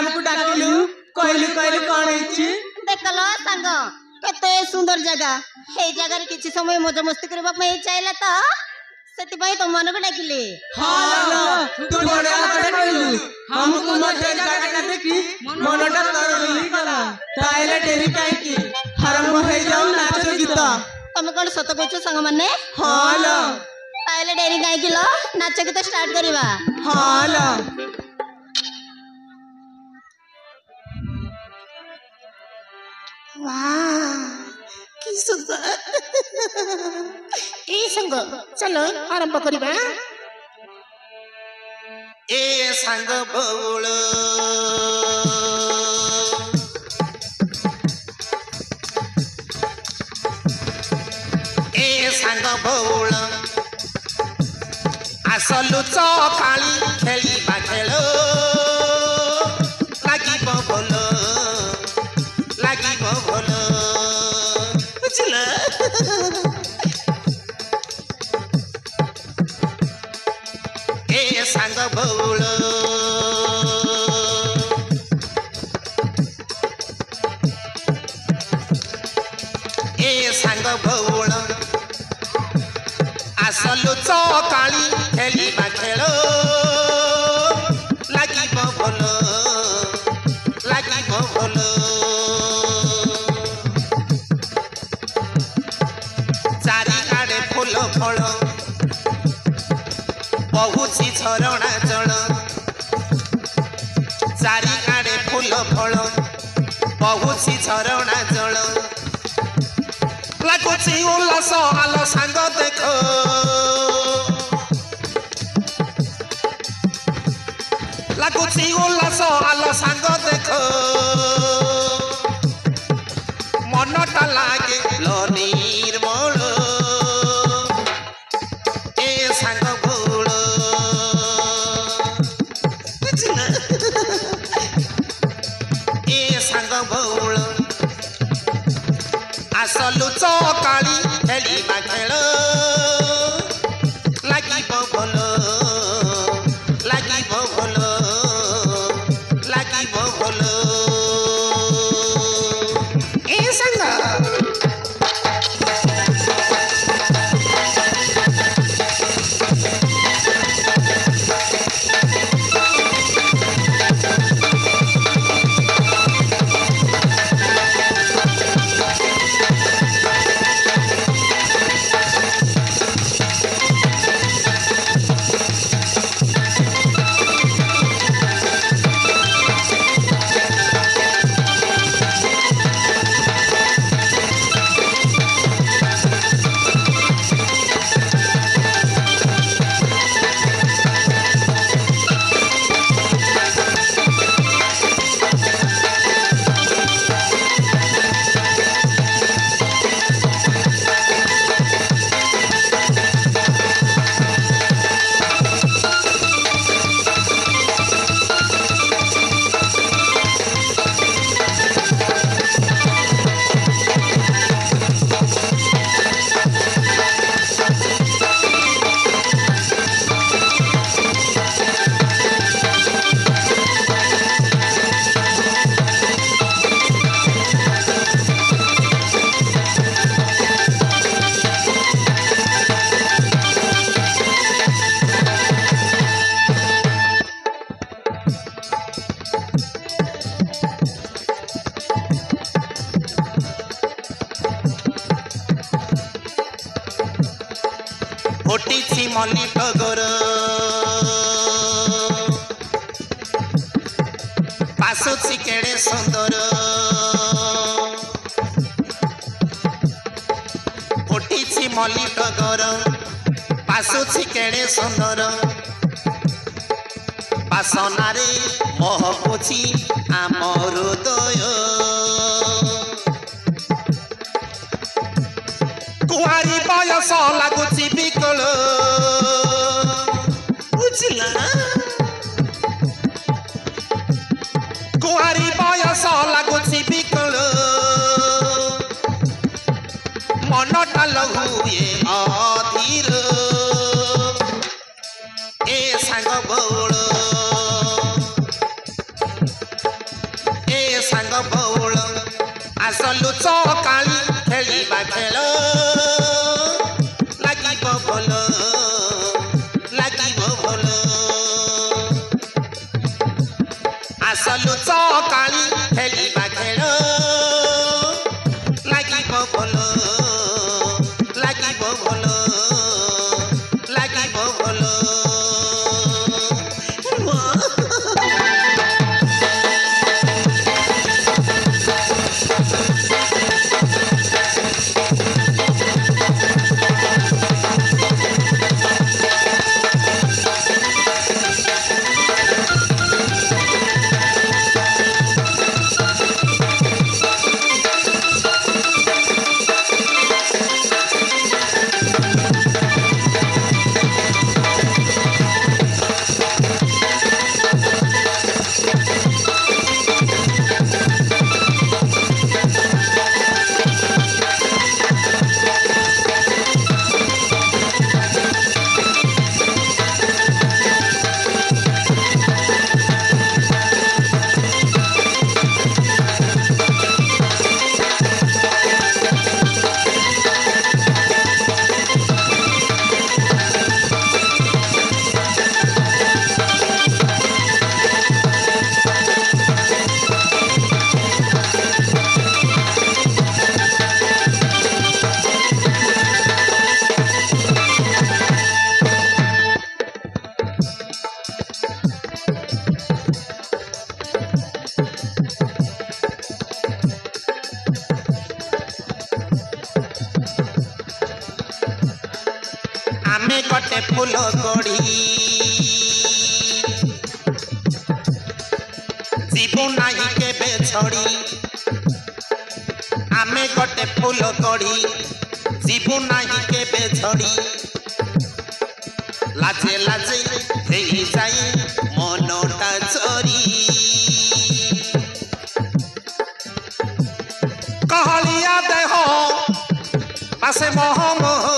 हमको डाकिलु कहलु कहलु कौन है देखलो संग केते सुंदर जगह हे जगह रे किछि समय मजा मस्ती करबा में चाहला तो सेति भाई तो मन को डाकिले हां तू बड़ा बड़ा कहलु हमको मत जगह देखी मनटा तरली गला ताइले डेरी काई की आरंभ हो जाऊ नाच गीत तुम कौन सत कहछ संग माने हां लो ताइले डेरी काई की लो नाच गीत स्टार्ट करबा हां लो वाह की सुंदर ए संग चलो आरंभ करबा ए संग बौल ए संग बौल आसलु चकाली खेलिबा खेल লাগিব भल লাগিব भल बुझला ए संग बौल ए संग बौल आसलु चकाली खेलिबा खेल লাগিব भल লাগিব भल चारि आड़े फूल फल बहुची झरणा जल चारि आड़े फूल फल बहुची झरणा जल लागुची उल्लास आलो सांग देख लागुची उल्लास आलो सांग देख मनटा लागे लो निर्मल ए सांग बौल ए सांग बौल आसलु चकाली खेलिबा खेल লাগিব भल লাগিব भल লাগিব भल ए संग फुटिछि मल्ली टगर पासुछि केड़े सुंदर फुटिछि मल्ली टगर पासुछि केड़े सुंदर पासनारे महकुछि आम हृदय कुआरी बयस लागुछि बिकल बुझला कुआरी बयस लागुछि बिकल मनटा लहुए अधीर ए सांग बौल आमे गटे फूल कड़ी जीवु नाही केबे छड़ी आमे गटे फूल कड़ी जीवु नाही केबे छड़ी लाजे लाजे हेई जाए मनटा चोरी कहलिया देह पासे मोह मोह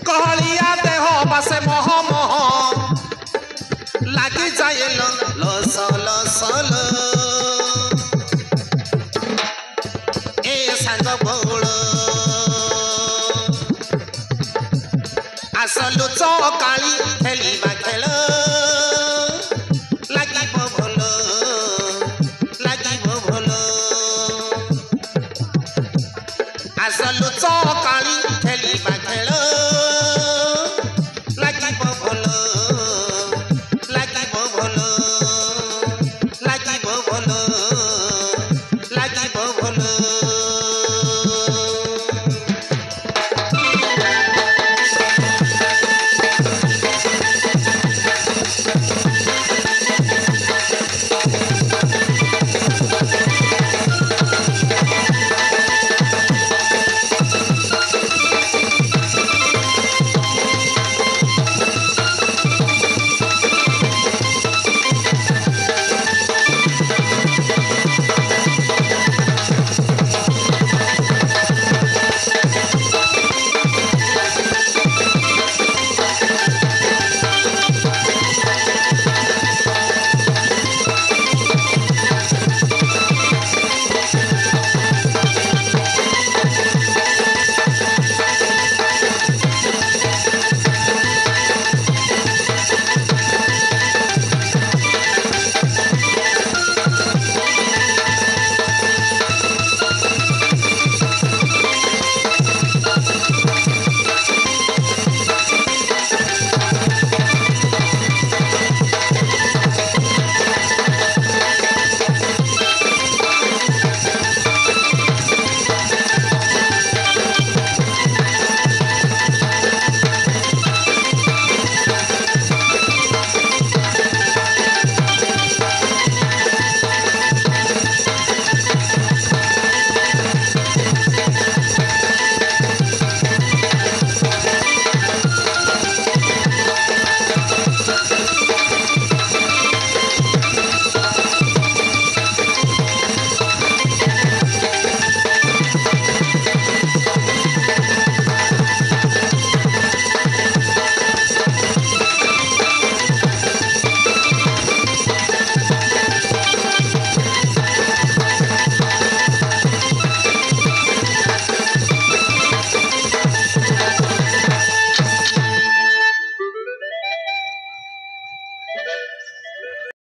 कहलिया देह पासे मोह मोह लागी जाए लस लसल ए सांग बौल आसलु चकाली खेलिबा खेल লাগিব भल आसलु चकाली